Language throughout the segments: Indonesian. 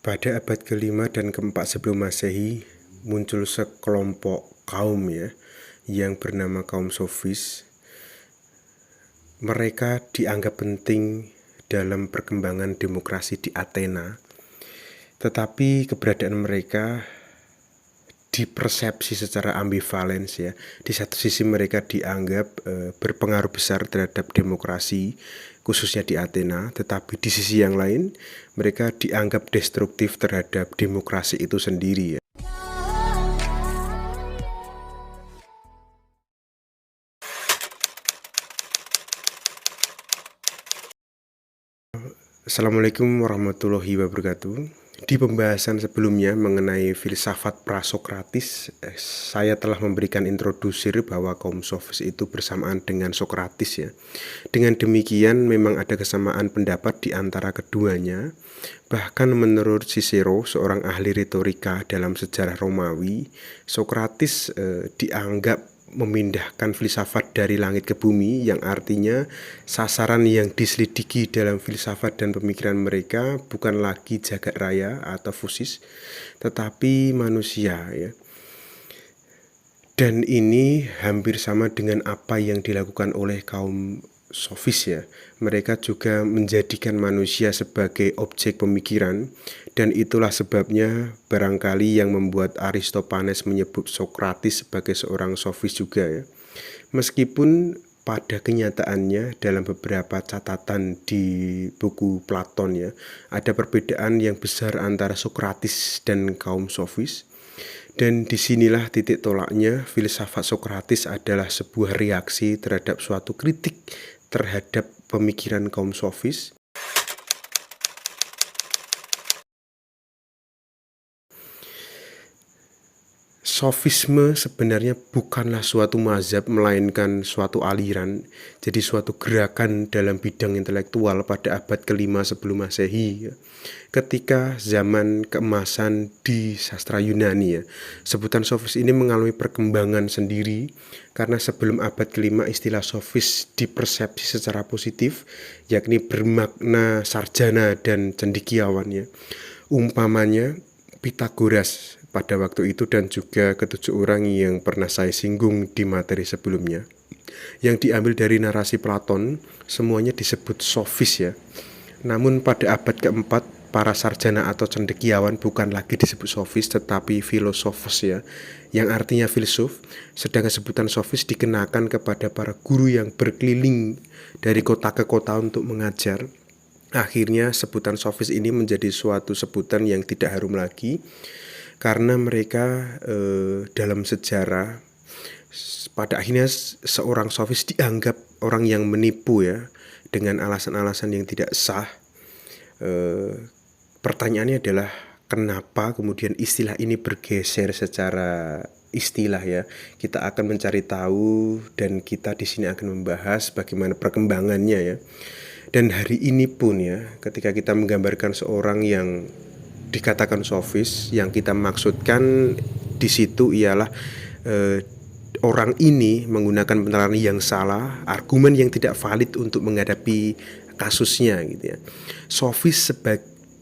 Pada abad ke-5 dan ke-4 sebelum Masehi, muncul sekelompok kaum yang bernama kaum Sofis. Mereka dianggap penting dalam perkembangan demokrasi di Athena, tetapi keberadaan mereka dipersepsi secara ambivalens ya. Di satu sisi mereka dianggap berpengaruh besar terhadap demokrasi khususnya di Athena, tetapi di sisi yang lain mereka dianggap destruktif terhadap demokrasi itu sendiri ya. Assalamualaikum warahmatullahi wabarakatuh. Di pembahasan sebelumnya mengenai filsafat prasokratis, saya telah memberikan introdusir bahwa kaum Sofis itu bersamaan dengan Sokrates ya. Dengan demikian memang ada kesamaan pendapat di antara keduanya. Bahkan menurut Cicero, seorang ahli retorika dalam sejarah Romawi, Sokrates dianggap memindahkan filsafat dari langit ke bumi, yang artinya sasaran yang diselidiki dalam filsafat dan pemikiran mereka bukan lagi jagat raya atau fusis, tetapi manusia ya. Dan ini hampir sama dengan apa yang dilakukan oleh kaum Sofis ya. Mereka juga menjadikan manusia sebagai objek pemikiran, dan itulah sebabnya barangkali yang membuat Aristofanes menyebut Sokrates sebagai seorang Sofis juga ya. Meskipun pada kenyataannya dalam beberapa catatan di buku Platon ya, ada perbedaan yang besar antara Sokrates dan kaum Sofis. Dan disinilah titik tolaknya. Filsafat Sokrates adalah sebuah reaksi terhadap suatu kritik terhadap pemikiran kaum Sofis. Sofisme sebenarnya bukanlah suatu mazhab, melainkan suatu aliran, jadi suatu gerakan dalam bidang intelektual pada abad ke-5 sebelum Masehi. Ketika zaman keemasan di sastra Yunani ya, sebutan Sofis ini mengalami perkembangan sendiri, karena sebelum abad ke-5 istilah Sofis dipersepsi secara positif, yakni bermakna sarjana dan cendekiawan ya. Umpamanya Pitagoras pada waktu itu, dan juga ketujuh orang yang pernah saya singgung di materi sebelumnya, yang diambil dari narasi Platon, semuanya disebut Sofis ya. Namun pada abad keempat, para sarjana atau cendekiawan bukan lagi disebut Sofis, tetapi filosofos ya, yang artinya filsuf. Sedangkan sebutan Sofis dikenakan kepada para guru yang berkeliling dari kota ke kota untuk mengajar. Akhirnya sebutan Sofis ini menjadi suatu sebutan yang tidak harum lagi, karena mereka dalam sejarah pada akhirnya seorang Sofis dianggap orang yang menipu ya, dengan alasan-alasan yang tidak sah. Pertanyaannya adalah kenapa kemudian istilah ini bergeser secara istilah ya. Kita akan mencari tahu, dan kita di sini akan membahas bagaimana perkembangannya ya. Dan hari ini pun ya, ketika kita menggambarkan seorang yang dikatakan Sofis, yang kita maksudkan di situ ialah orang ini menggunakan penerapan yang salah, argumen yang tidak valid untuk menghadapi kasusnya gitu ya. Sofis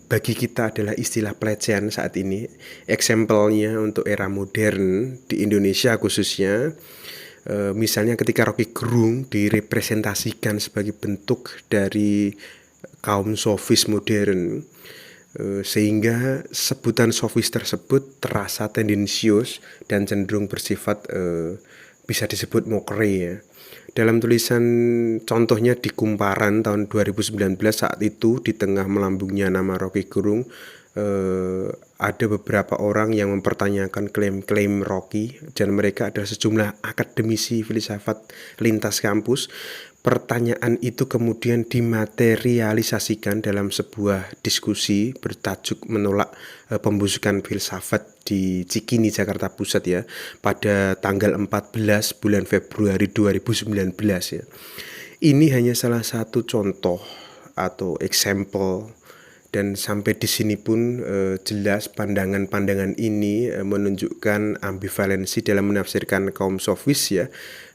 bagi kita adalah istilah pelecehan saat ini. Eksempelnya untuk era modern di Indonesia khususnya, misalnya ketika Rocky Gerung direpresentasikan sebagai bentuk dari kaum Sofis modern, sehingga sebutan Sofis tersebut terasa tendensius dan cenderung bersifat bisa disebut mockery ya. Dalam tulisan contohnya di Kumparan tahun 2019, saat itu di tengah melambungnya nama Rocky Gerung, ada beberapa orang yang mempertanyakan klaim-klaim Rocky, dan mereka adalah sejumlah akademisi filsafat lintas kampus. Pertanyaan itu kemudian dimaterialisasikan dalam sebuah diskusi bertajuk menolak pembusukan filsafat di Cikini, Jakarta Pusat ya, pada tanggal 14 bulan Februari 2019 ya. Ini hanya salah satu contoh atau example, dan sampai di sini pun jelas pandangan-pandangan ini menunjukkan ambivalensi dalam menafsirkan kaum Sofis ya,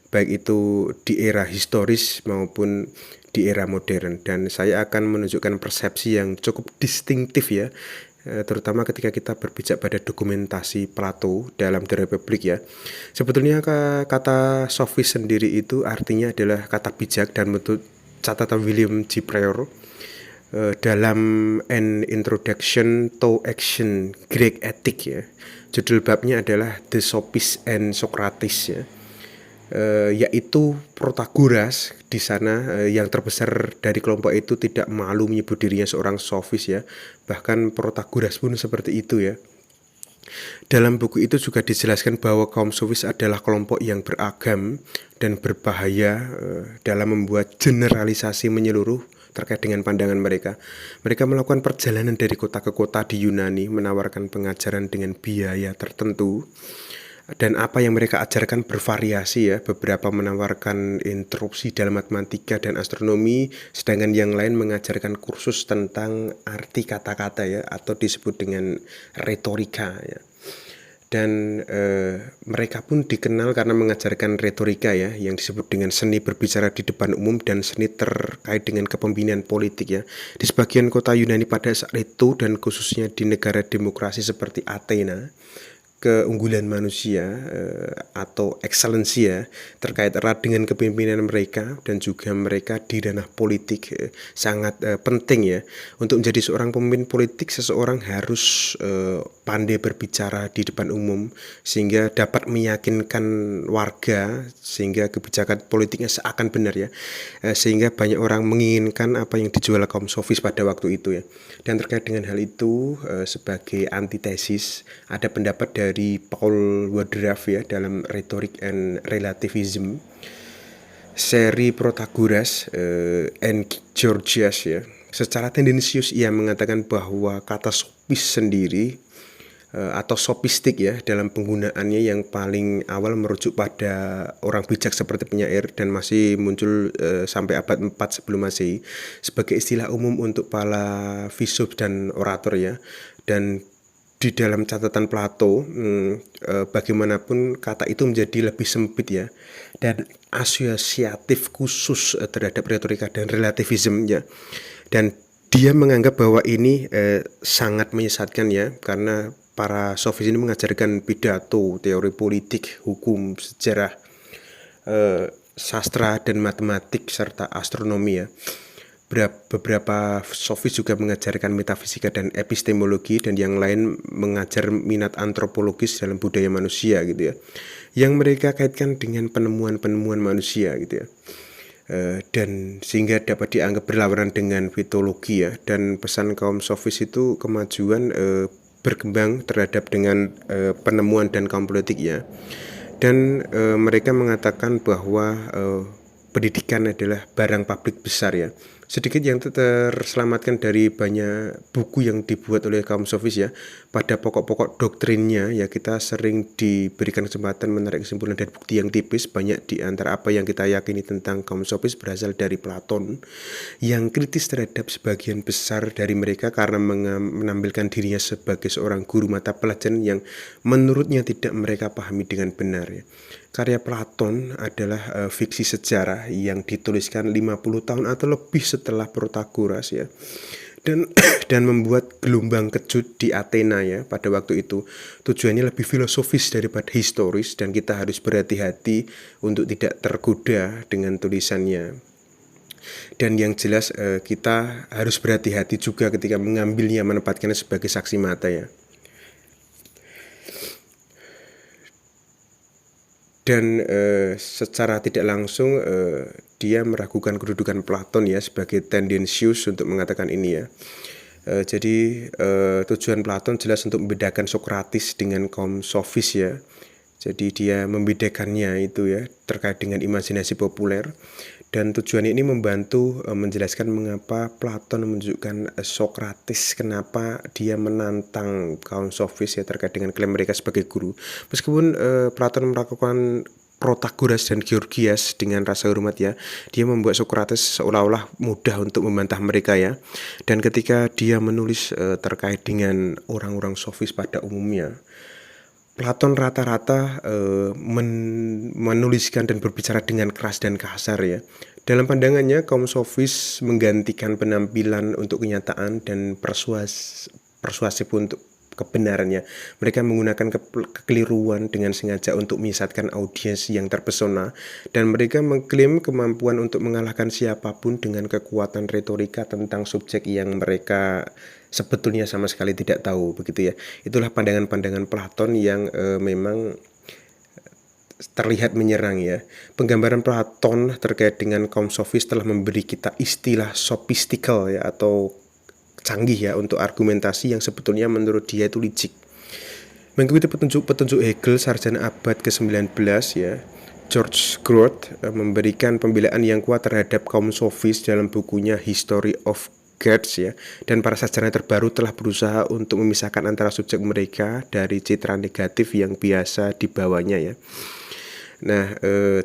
baik itu di era historis maupun di era modern. Dan saya akan menunjukkan persepsi yang cukup distintif ya, terutama ketika kita berpijak pada dokumentasi Plato dalam The Republic ya. Sebetulnya kata sophist sendiri itu artinya adalah kata bijak, dan menurut catatan William G. Pryor dalam An Introduction to Ancient Greek Ethics ya, judul babnya adalah The Sophists and Socrates ya. Yaitu Protagoras di sana, yang terbesar dari kelompok itu tidak malu menyebut dirinya seorang sofis ya. Bahkan Protagoras pun seperti itu ya. Dalam buku itu juga dijelaskan bahwa kaum sofis adalah kelompok yang beragam dan berbahaya dalam membuat generalisasi menyeluruh terkait dengan pandangan mereka. Mereka melakukan perjalanan dari kota ke kota di Yunani, menawarkan pengajaran dengan biaya tertentu. Dan apa yang mereka ajarkan bervariasi ya. Beberapa menawarkan interupsi dalam matematika dan astronomi, sedangkan yang lain mengajarkan kursus tentang arti kata-kata ya, atau disebut dengan retorika ya. Dan mereka pun dikenal karena mengajarkan retorika ya, yang disebut dengan seni berbicara di depan umum dan seni terkait dengan kepemimpinan politik ya. Di sebagian kota Yunani pada saat itu, dan khususnya di negara demokrasi seperti Athena, keunggulan manusia atau excellencia terkait erat dengan kepemimpinan mereka, dan juga mereka di ranah politik sangat penting ya. Untuk menjadi seorang pemimpin politik, seseorang harus pandai berbicara di depan umum sehingga dapat meyakinkan warga, sehingga kebijakan politiknya seakan benar ya, sehingga banyak orang menginginkan apa yang dijual kaum sofis pada waktu itu ya. Dan terkait dengan hal itu, sebagai antitesis ada pendapat dari Paul Wadraff ya dalam Rhetoric and Relativism, seri Protagoras and Gorgias ya. Secara tendensius ia mengatakan bahwa kata sopis sendiri atau sopistik ya dalam penggunaannya yang paling awal merujuk pada orang bijak seperti penyair, dan masih muncul sampai abad 4 sebelum Masehi sebagai istilah umum untuk para filosof dan orator ya. Dan di dalam catatan Plato, bagaimanapun kata itu menjadi lebih sempit ya, dan asosiatif khusus terhadap retorika dan relativisme ya. Dan dia menganggap bahwa ini sangat menyesatkan ya, karena para sofis ini mengajarkan pidato, teori politik, hukum, sejarah, sastra dan matematik serta astronomi ya. Beberapa sofis juga mengajarkan metafisika dan epistemologi, dan yang lain mengajar minat antropologis dalam budaya manusia gitu ya, yang mereka kaitkan dengan penemuan-penemuan manusia gitu ya. Dan sehingga dapat dianggap berlawanan dengan mitologi ya. Dan pesan kaum sofis itu kemajuan berkembang terhadap dengan penemuan dan kaum politik ya. Dan mereka mengatakan bahwa pendidikan adalah barang publik besar ya. Sedikit yang terselamatkan dari banyak buku yang dibuat oleh kaum sofis ya. Pada pokok-pokok doktrinnya ya, kita sering diberikan kesempatan menarik kesimpulan dari bukti yang tipis. Banyak di antara apa yang kita yakini tentang kaum sofis berasal dari Platon, yang kritis terhadap sebagian besar dari mereka karena menampilkan dirinya sebagai seorang guru mata pelajaran yang menurutnya tidak mereka pahami dengan benar ya. Karya Platon adalah fiksi sejarah yang dituliskan 50 tahun atau lebih setelah Protagoras ya. Dan membuat gelombang kejut di Athena ya pada waktu itu. Tujuannya lebih filosofis daripada historis, dan kita harus berhati-hati untuk tidak tergoda dengan tulisannya. Dan yang jelas kita harus berhati-hati juga ketika mengambilnya, menempatkannya sebagai saksi mata ya. Dan secara tidak langsung dia meragukan kedudukan Platon ya sebagai tendensius untuk mengatakan ini ya. Jadi tujuan Platon jelas untuk membedakan Sokrates dengan kaum sofis ya. Jadi dia membedakannya itu ya terkait dengan imajinasi populer. Dan tujuan ini membantu menjelaskan mengapa Platon menunjukkan Sokrates, kenapa dia menantang kaum sofis ya terkait dengan klaim mereka sebagai guru. Meskipun Platon melakukan Protagoras dan Gorgias dengan rasa hormat ya, dia membuat Sokrates seolah-olah mudah untuk membantah mereka ya. Dan ketika dia menulis terkait dengan orang-orang sofis pada umumnya, Platon rata-rata menuliskan dan berbicara dengan keras dan kasar ya. Dalam pandangannya, kaum sofis menggantikan penampilan untuk kenyataan dan persuasif untuk kebenarannya. Mereka menggunakan kekeliruan dengan sengaja untuk menyesatkan audiens yang terpesona, dan mereka mengklaim kemampuan untuk mengalahkan siapapun dengan kekuatan retorika tentang subjek yang mereka sebetulnya sama sekali tidak tahu, begitu ya. Itulah pandangan-pandangan Platon yang memang terlihat menyerang ya. Penggambaran Platon terkait dengan kaum sofis telah memberi kita istilah sophistical ya, atau canggih ya, untuk argumentasi yang sebetulnya menurut dia itu licik. Mengikuti petunjuk Hegel, sarjana abad ke-19 ya, George Groth memberikan pembelaan yang kuat terhadap kaum sofis dalam bukunya History of Goethe ya, dan para sarjana terbaru telah berusaha untuk memisahkan antara subjek mereka dari citra negatif yang biasa dibawanya ya. Nah,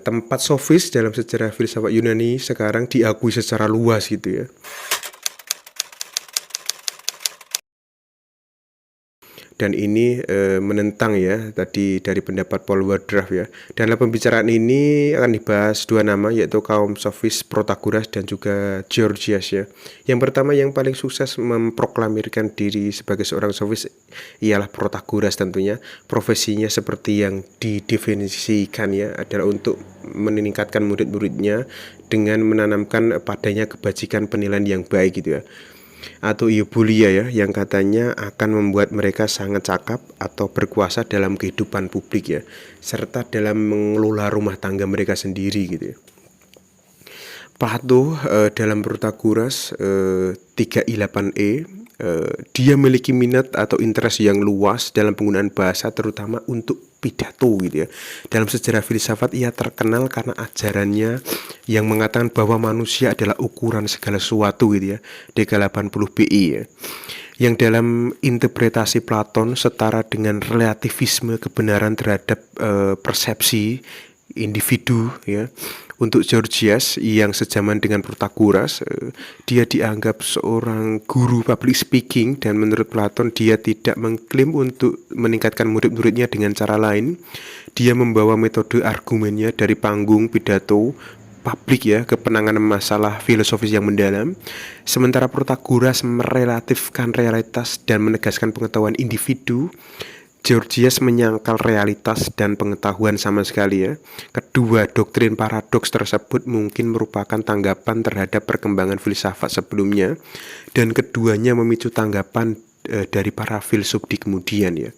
tempat sofis dalam sejarah filsafat Yunani sekarang diakui secara luas gitu ya. Dan ini menentang ya tadi dari pendapat Paul Wardraf ya. Dalam pembicaraan ini akan dibahas dua nama, yaitu kaum sofis Protagoras dan juga Gorgias ya. Yang pertama yang paling sukses memproklamirkan diri sebagai seorang sofis ialah Protagoras tentunya. Profesinya seperti yang didefinisikan ya, adalah untuk meningkatkan murid-muridnya dengan menanamkan padanya kebajikan penilaian yang baik gitu ya, atau eubulia ya, yang katanya akan membuat mereka sangat cakap atau berkuasa dalam kehidupan publik ya, serta dalam mengelola rumah tangga mereka sendiri gitu ya. Plato dalam Protagoras 3i8e dia memiliki minat atau interest yang luas dalam penggunaan bahasa, terutama untuk pidato gitu ya. Dalam sejarah filsafat ia terkenal karena ajarannya yang mengatakan bahwa manusia adalah ukuran segala sesuatu gitu ya, 380 BI ya, yang dalam interpretasi Platon setara dengan relativisme kebenaran terhadap persepsi individu ya. Untuk Gorgias yang sejaman dengan Protagoras, dia dianggap seorang guru public speaking, dan menurut Platon dia tidak mengklaim untuk meningkatkan murid-muridnya dengan cara lain. Dia membawa metode argumennya dari panggung pidato publik ya ke penanganan masalah filosofis yang mendalam. Sementara Protagoras merelatifkan realitas dan menegaskan pengetahuan individu, Gorgias menyangkal realitas dan pengetahuan sama sekali ya. Kedua doktrin paradoks tersebut mungkin merupakan tanggapan terhadap perkembangan filsafat sebelumnya, dan keduanya memicu tanggapan dari para filsuf di kemudian ya.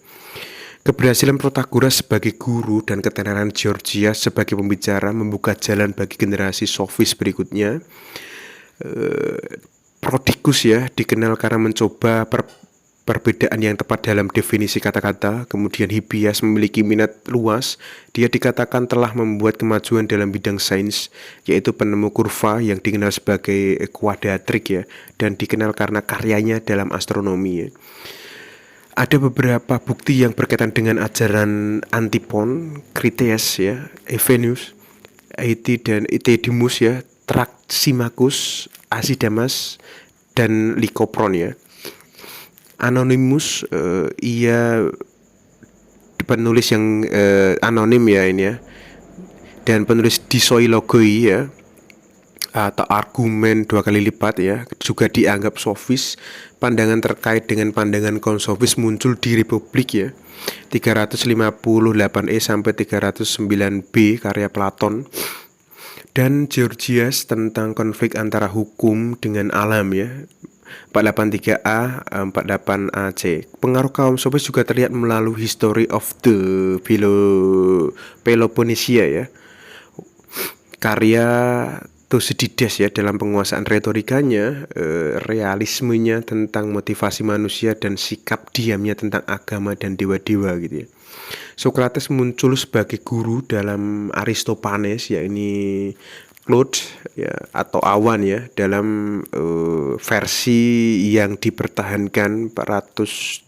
Keberhasilan Protagoras sebagai guru dan ketenaran Gorgias sebagai pembicara membuka jalan bagi generasi sofis berikutnya. Prodicus ya dikenal karena mencoba perbedaan yang tepat dalam definisi kata-kata. Kemudian Hippias memiliki minat luas. Dia dikatakan telah membuat kemajuan dalam bidang sains, yaitu penemu kurva yang dikenal sebagai kuadratrik ya, dan dikenal karena karyanya dalam astronomi ya. Ada beberapa bukti yang berkaitan dengan ajaran Antipon, Critias ya, Evenius, Aeti dan Euthydemus ya, Thrasymachus, Asidamas dan Lycopron ya. Anonymous ia penulis yang anonim ya ini ya, dan penulis Disoilogoi ya, atau argumen dua kali lipat ya, juga dianggap sofis. Pandangan terkait dengan pandangan kaum sofis muncul di Republik ya, 358e sampai 309b karya Platon, dan Gorgias tentang konflik antara hukum dengan alam ya, 483A, 48AC. Pengaruh kaum sofis juga terlihat melalui History of the Peloponnesia ya, karya Thucydides ya. Dalam penguasaan retorikanya, realismenya tentang motivasi manusia dan sikap diamnya tentang agama dan dewa-dewa gitu ya. Socrates muncul sebagai guru dalam Aristophanes ya, ini Claude ya, atau Awan ya, dalam versi yang dipertahankan 402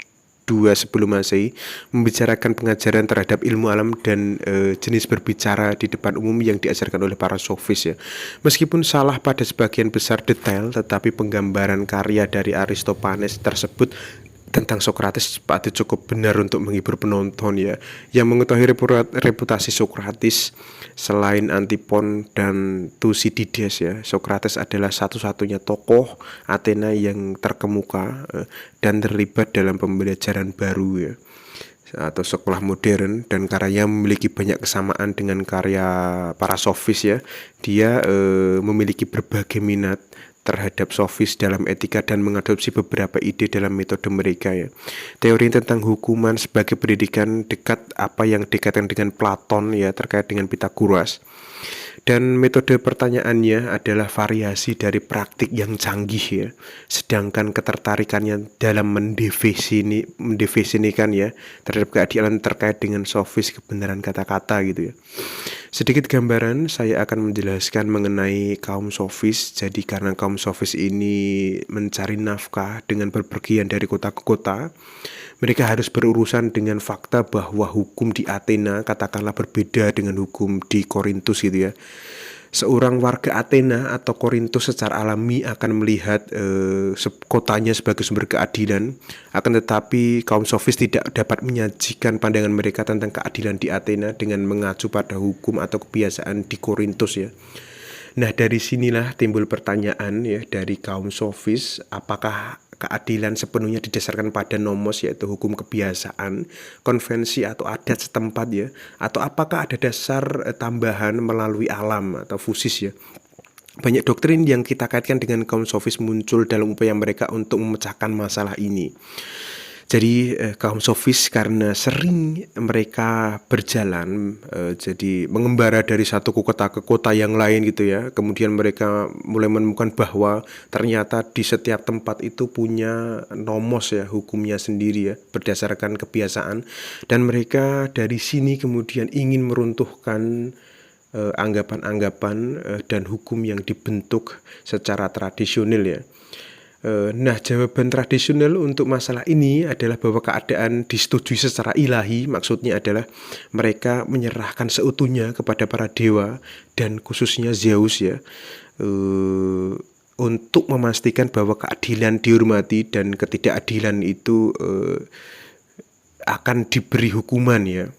sebelum Masehi, membicarakan pengajaran terhadap ilmu alam dan jenis berbicara di depan umum yang diajarkan oleh para sofis ya. Meskipun salah pada sebagian besar detail, tetapi penggambaran karya dari Aristophanes tersebut tentang Sokrates itu cukup benar untuk menghibur penonton ya. Yang mengetahui reputasi Sokrates selain Antipon dan Thucydides ya, Sokrates adalah satu-satunya tokoh Athena yang terkemuka dan terlibat dalam pembelajaran baru ya, atau sekolah modern, dan karyanya memiliki banyak kesamaan dengan karya para sofis ya. Dia memiliki berbagai minat terhadap sofis dalam etika dan mengadopsi beberapa ide dalam metode mereka ya. Teori tentang hukuman sebagai pendidikan dekat apa yang dikatakan dengan Platon ya, terkait dengan Pitagoras. Dan metode pertanyaannya adalah variasi dari praktik yang canggih ya. Sedangkan ketertarikannya dalam mendefinisikan ya terhadap keadilan terkait dengan sofis kebenaran kata-kata gitu ya. Sedikit gambaran saya akan menjelaskan mengenai kaum sofis. Jadi karena kaum sofis ini mencari nafkah dengan berpergian dari kota ke kota, mereka harus berurusan dengan fakta bahwa hukum di Athena katakanlah berbeda dengan hukum di Korintus gitu ya. Seorang warga Athena atau Korintus secara alami akan melihat kotanya sebagai sumber keadilan, akan tetapi kaum sofis tidak dapat menyajikan pandangan mereka tentang keadilan di Athena dengan mengacu pada hukum atau kebiasaan di Korintus ya. Nah, dari sinilah timbul pertanyaan ya dari kaum sofis, apakah keadilan sepenuhnya didasarkan pada nomos, yaitu hukum kebiasaan, konvensi atau adat setempat ya, atau apakah ada dasar tambahan melalui alam atau fusis ya. Banyak doktrin yang kita kaitkan dengan kaum sofis muncul dalam upaya mereka untuk memecahkan masalah ini. Jadi kaum sofis karena sering mereka berjalan, jadi mengembara dari satu kota ke kota yang lain gitu ya. Kemudian mereka mulai menemukan bahwa ternyata di setiap tempat itu punya nomos ya, hukumnya sendiri ya, berdasarkan kebiasaan. Dan mereka dari sini kemudian ingin meruntuhkan anggapan-anggapan dan hukum yang dibentuk secara tradisional ya. Nah, jawaban tradisional untuk masalah ini adalah bahwa keadaan disetujui secara ilahi, maksudnya adalah mereka menyerahkan seutuhnya kepada para dewa dan khususnya Zeus ya, untuk memastikan bahwa keadilan dihormati dan ketidakadilan itu akan diberi hukuman ya.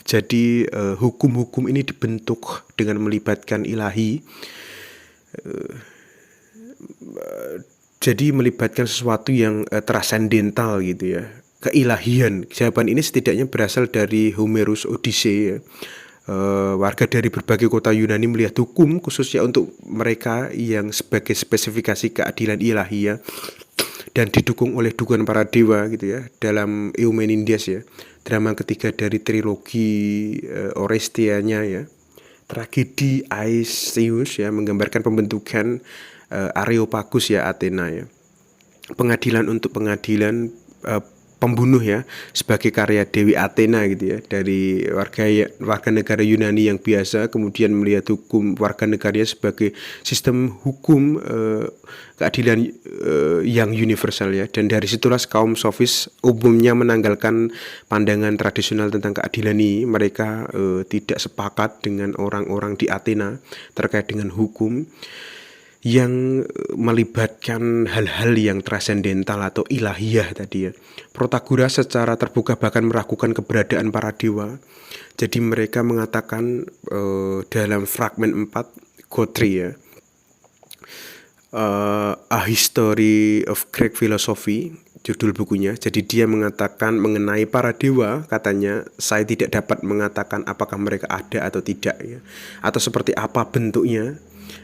Jadi hukum-hukum ini dibentuk dengan melibatkan ilahi. Jadi melibatkan sesuatu yang transendental gitu ya, keilahian. Jawaban ini setidaknya berasal dari Homerus Odyssey ya. Warga dari berbagai kota Yunani melihat hukum khususnya untuk mereka yang sebagai spesifikasi keadilan ilahi ya, dan didukung oleh dukungan para dewa gitu ya, dalam Eumenides ya, drama ketiga dari trilogi Orestianya ya. Tragedi Aeschylus ya menggambarkan pembentukan Areopagus ya Athena ya. Pengadilan untuk pengadilan pembunuh ya, sebagai karya Dewi Athena gitu ya, dari warga negara Yunani yang biasa kemudian melihat hukum warga negaranya sebagai sistem hukum keadilan yang universal ya. Dan dari situlah kaum sofis umumnya menanggalkan pandangan tradisional tentang keadilan ini. Mereka tidak sepakat dengan orang-orang di Athena terkait dengan hukum yang melibatkan hal-hal yang transendental atau ilahiyah tadi ya. Protagoras secara terbuka bahkan meragukan keberadaan para dewa. Jadi mereka mengatakan dalam fragmen 4 Guthrie ya, A History of Greek Philosophy, judul bukunya. Jadi dia mengatakan mengenai para dewa, katanya saya tidak dapat mengatakan apakah mereka ada atau tidak ya, atau seperti apa bentuknya,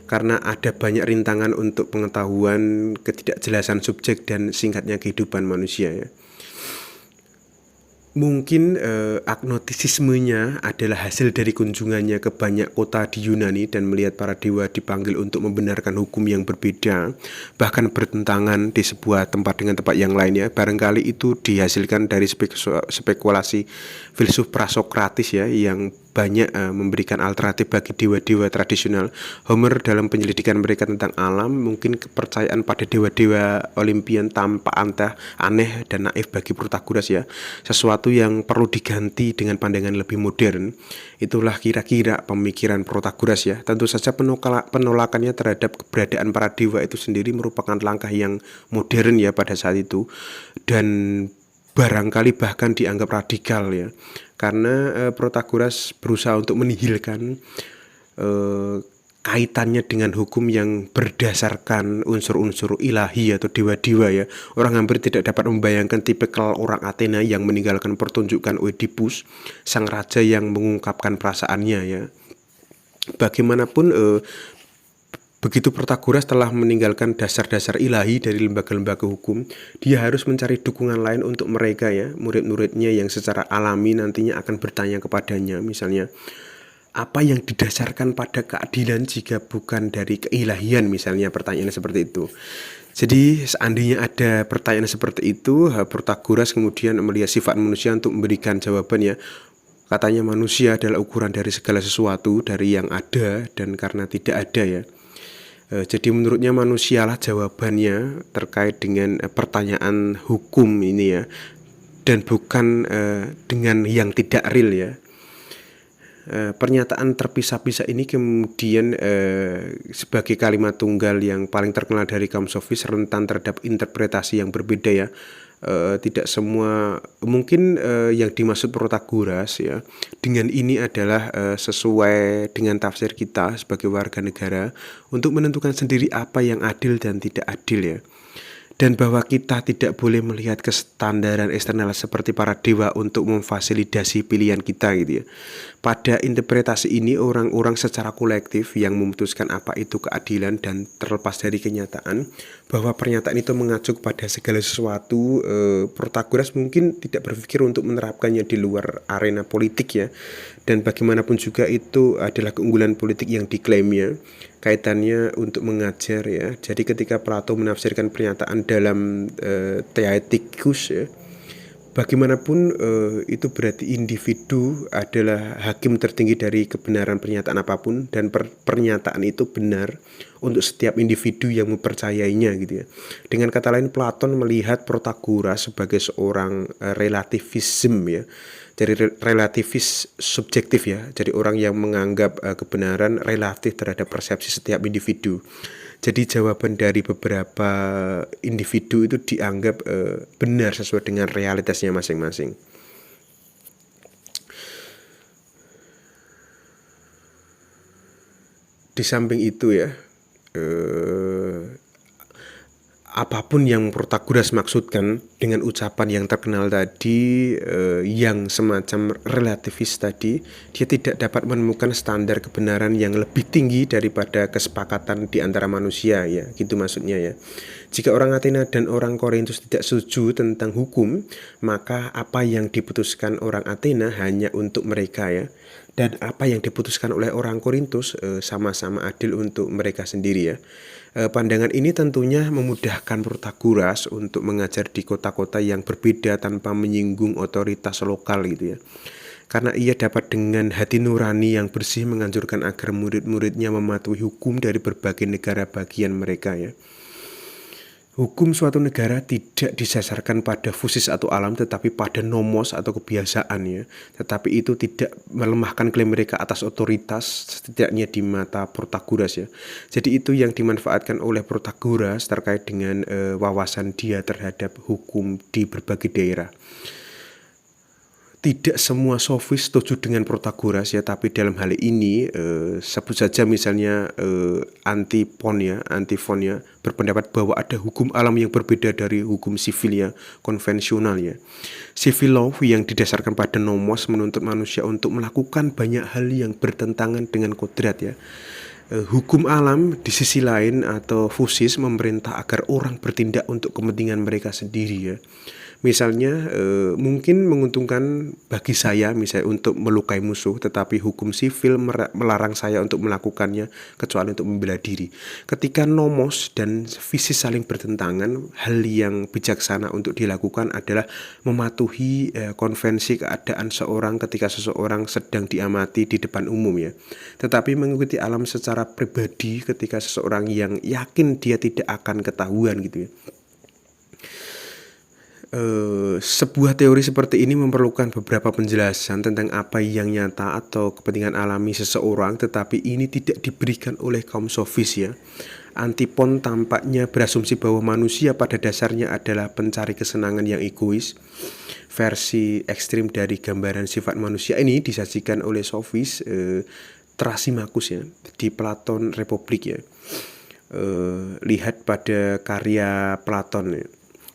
karena ada banyak rintangan untuk pengetahuan, ketidakjelasan subjek dan singkatnya kehidupan manusia ya. Mungkin agnostisismenya adalah hasil dari kunjungannya ke banyak kota di Yunani dan melihat para dewa dipanggil untuk membenarkan hukum yang berbeda, bahkan bertentangan di sebuah tempat dengan tempat yang lainnya. Barangkali itu dihasilkan dari spekulasi filsuf prasokratis ya, yang banyak memberikan alternatif bagi dewa-dewa tradisional. Homer dalam penyelidikan mereka tentang alam, mungkin kepercayaan pada dewa-dewa Olimpian tampak aneh dan naif bagi Protagoras ya, sesuatu yang perlu diganti dengan pandangan lebih modern. Itulah kira-kira pemikiran Protagoras ya. Tentu saja penolakannya terhadap keberadaan para dewa itu sendiri merupakan langkah yang modern ya pada saat itu, dan barangkali bahkan dianggap radikal ya, karena Protagoras berusaha untuk menihilkan kaitannya dengan hukum yang berdasarkan unsur-unsur ilahi atau dewa-dewa ya. Orang hampir tidak dapat membayangkan tipikal orang Athena yang meninggalkan pertunjukan Oedipus, sang raja yang mengungkapkan perasaannya ya. Bagaimanapun begitu Protagoras telah meninggalkan dasar-dasar ilahi dari lembaga-lembaga hukum, dia harus mencari dukungan lain untuk mereka ya, murid-muridnya yang secara alami nantinya akan bertanya kepadanya, misalnya apa yang didasarkan pada keadilan jika bukan dari keilahian, misalnya pertanyaan seperti itu. Jadi seandainya ada pertanyaan seperti itu, Protagoras kemudian melihat sifat manusia untuk memberikan jawabannya. Katanya manusia adalah ukuran dari segala sesuatu, dari yang ada dan karena tidak ada ya. Jadi menurutnya manusialah jawabannya terkait dengan pertanyaan hukum ini ya, dan bukan dengan yang tidak real ya. Pernyataan terpisah-pisah ini kemudian sebagai kalimat tunggal yang paling terkenal dari kaum sofis, rentan terhadap interpretasi yang berbeda ya. Tidak semua mungkin yang dimaksud Protagoras ya dengan ini adalah sesuai dengan tafsir kita sebagai warga negara untuk menentukan sendiri apa yang adil dan tidak adil ya. Dan bahwa kita tidak boleh melihat kestandaran eksternal seperti para dewa untuk memfasilitasi pilihan kita gitu ya. Pada interpretasi ini orang-orang secara kolektif yang memutuskan apa itu keadilan, dan terlepas dari kenyataan bahwa pernyataan itu mengacu pada segala sesuatu, Protagoras mungkin tidak berpikir untuk menerapkannya di luar arena politik ya. Dan bagaimanapun juga itu adalah keunggulan politik yang diklaimnya, kaitannya untuk mengajar ya. Jadi ketika Plato menafsirkan pernyataan dalam Theaeticus ya, bagaimanapun itu berarti individu adalah hakim tertinggi dari kebenaran pernyataan apapun, dan pernyataan itu benar untuk setiap individu yang mempercayainya gitu ya. Dengan kata lain, Platon melihat Protagoras sebagai seorang relativism ya. Jadi relativis subjektif ya. Jadi orang yang menganggap kebenaran relatif terhadap persepsi setiap individu. Jadi jawaban dari beberapa individu itu dianggap benar sesuai dengan realitasnya masing-masing. Di samping itu ya, apapun yang Protagoras maksudkan dengan ucapan yang terkenal tadi, yang semacam relativis tadi, dia tidak dapat menemukan standar kebenaran yang lebih tinggi daripada kesepakatan di antara manusia ya, gitu maksudnya ya. Jika orang Athena dan orang Korintus tidak setuju tentang hukum, maka apa yang diputuskan orang Athena hanya untuk mereka ya, dan apa yang diputuskan oleh orang Korintus sama-sama adil untuk mereka sendiri ya. Pandangan ini tentunya memudahkan Protagoras untuk mengajar di kota-kota yang berbeda tanpa menyinggung otoritas lokal gitu ya. Karena ia dapat dengan hati nurani yang bersih menganjurkan agar murid-muridnya mematuhi hukum dari berbagai negara bagian mereka ya. Hukum suatu negara tidak didasarkan pada fusis atau alam, tetapi pada nomos atau kebiasaan ya. Tetapi itu tidak melemahkan klaim mereka atas otoritas, setidaknya di mata Protagoras ya. Jadi itu yang dimanfaatkan oleh Protagoras terkait dengan wawasan dia terhadap hukum di berbagai daerah. Tidak semua sofis setuju dengan Protagoras ya, tapi dalam hal ini sebut saja misalnya Antifon ya berpendapat bahwa ada hukum alam yang berbeda dari hukum sivil ya, konvensional ya. Civil law yang didasarkan pada nomos menuntut manusia untuk melakukan banyak hal yang bertentangan dengan kodrat ya. Hukum alam di sisi lain atau fusis memerintah agar orang bertindak untuk kepentingan mereka sendiri ya. Misalnya mungkin menguntungkan bagi saya misalnya untuk melukai musuh, tetapi hukum sivil melarang saya untuk melakukannya kecuali untuk membela diri. Ketika nomos dan fusis saling bertentangan, hal yang bijaksana untuk dilakukan adalah mematuhi konvensi keadaan seorang ketika seseorang sedang diamati di depan umum ya. Tetapi mengikuti alam secara pribadi ketika seseorang yang yakin dia tidak akan ketahuan gitu ya. Sebuah teori seperti ini memerlukan beberapa penjelasan tentang apa yang nyata atau kepentingan alami seseorang, tetapi ini tidak diberikan oleh kaum sofis ya. Antipon tampaknya berasumsi bahwa manusia pada dasarnya adalah pencari kesenangan yang egois. Versi ekstrim dari gambaran sifat manusia ini disajikan oleh sofis Trasimakus ya di Platon Republik ya. Lihat pada karya Platon ya.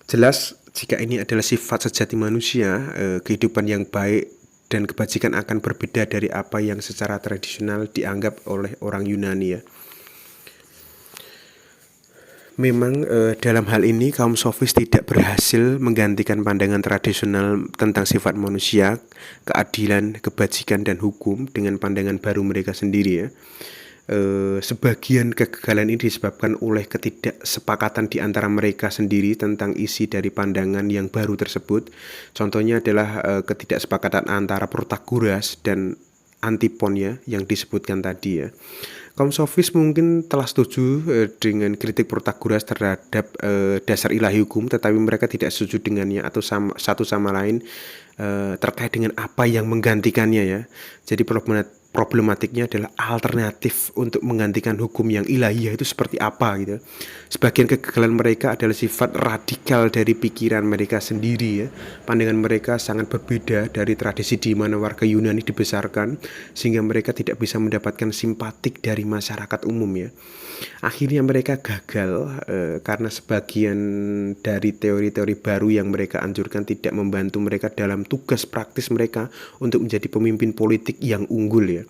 Jelas jika ini adalah sifat sejati manusia, kehidupan yang baik dan kebajikan akan berbeda dari apa yang secara tradisional dianggap oleh orang Yunani ya. Memang dalam hal ini kaum sofis tidak berhasil menggantikan pandangan tradisional tentang sifat manusia, keadilan, kebajikan, dan hukum dengan pandangan baru mereka sendiri ya. Sebagian kegagalan ini disebabkan oleh ketidaksepakatan di antara mereka sendiri tentang isi dari pandangan yang baru tersebut. Contohnya adalah ketidaksepakatan antara Protagoras dan Antipon ya, yang disebutkan tadi ya. Kaum sofis mungkin telah setuju dengan kritik Protagoras terhadap dasar ilahi hukum, tetapi mereka tidak setuju dengannya atau satu sama lain terkait dengan apa yang menggantikannya ya. Jadi problematiknya adalah alternatif untuk menggantikan hukum yang ilahiyah itu seperti apa gitu. Sebagian kegagalan mereka adalah sifat radikal dari pikiran mereka sendiri ya. Pandangan mereka sangat berbeda dari tradisi di mana warga Yunani dibesarkan, sehingga mereka tidak bisa mendapatkan simpatik dari masyarakat umum ya. Akhirnya mereka gagal karena sebagian dari teori-teori baru yang mereka anjurkan tidak membantu mereka dalam tugas praktis mereka untuk menjadi pemimpin politik yang unggul ya.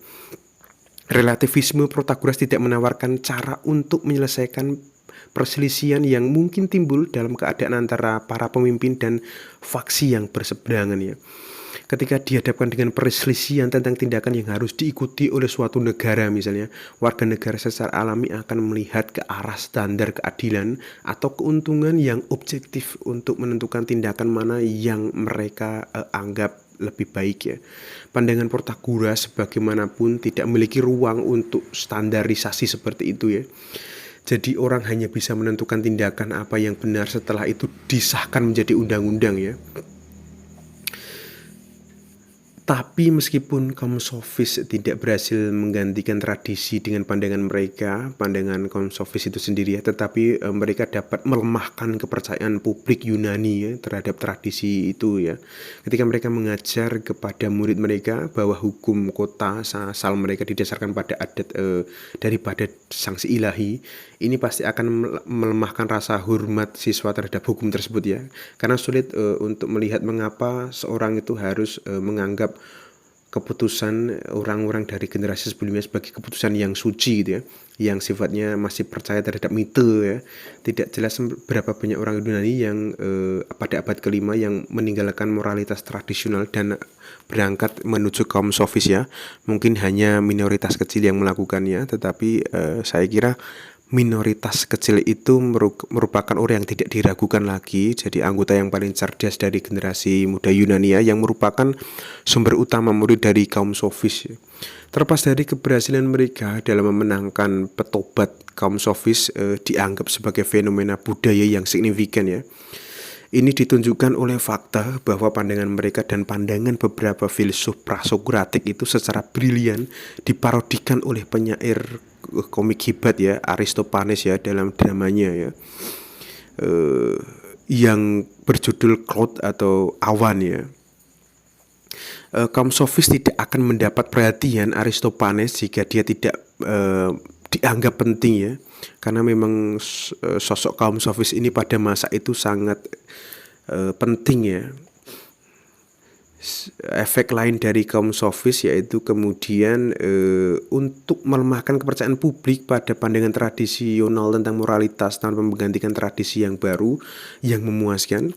Relativisme Protagoras tidak menawarkan cara untuk menyelesaikan perselisihan yang mungkin timbul dalam keadaan antara para pemimpin dan faksi yang berseberangan ya. Ketika dihadapkan dengan perselisihan tentang tindakan yang harus diikuti oleh suatu negara misalnya, warga negara secara alami akan melihat ke arah standar keadilan atau keuntungan yang objektif untuk menentukan tindakan mana yang mereka anggap lebih baik ya. Pandangan Protagoras bagaimanapun tidak memiliki ruang untuk standarisasi seperti itu ya. Jadi orang hanya bisa menentukan tindakan apa yang benar setelah itu disahkan menjadi undang-undang ya. Tapi meskipun kaum sofis tidak berhasil menggantikan tradisi dengan pandangan mereka, pandangan kaum sofis itu sendiri ya, tetapi mereka dapat melemahkan kepercayaan publik Yunani ya terhadap tradisi itu ya. Ketika mereka mengajar kepada murid mereka bahwa hukum kota asal mereka didasarkan pada adat daripada sanksi ilahi, ini pasti akan melemahkan rasa hormat siswa terhadap hukum tersebut ya. Karena sulit untuk melihat mengapa seorang itu harus menganggap keputusan orang-orang dari generasi sebelumnya sebagai keputusan yang suci gitu ya, yang sifatnya masih percaya terhadap mite ya. Tidak jelas berapa banyak orang Yunani yang pada abad kelima yang meninggalkan moralitas tradisional dan berangkat menuju kaum sofis ya. Mungkin hanya minoritas kecil yang melakukannya, tetapi saya kira minoritas kecil itu merupakan orang yang tidak diragukan lagi, jadi anggota yang paling cerdas dari generasi muda Yunani yang merupakan sumber utama murid dari kaum sofis. Terlepas dari keberhasilan mereka dalam memenangkan petobat, kaum sofis dianggap sebagai fenomena budaya yang signifikan ya. Ini ditunjukkan oleh fakta bahwa pandangan mereka dan pandangan beberapa filsuf prasokratik itu secara brilian diparodikan oleh penyair komik hebat ya, Aristophanes ya, dalam dramanya ya, yang berjudul Cloud atau Awan ya. Kaum sofis tidak akan mendapat perhatian Aristophanes jika dia tidak dianggap penting ya, karena memang sosok kaum sofis ini pada masa itu sangat penting ya. Efek lain dari kaum sofis yaitu kemudian untuk melemahkan kepercayaan publik pada pandangan tradisional tentang moralitas tanpa menggantikan tradisi yang baru yang memuaskan.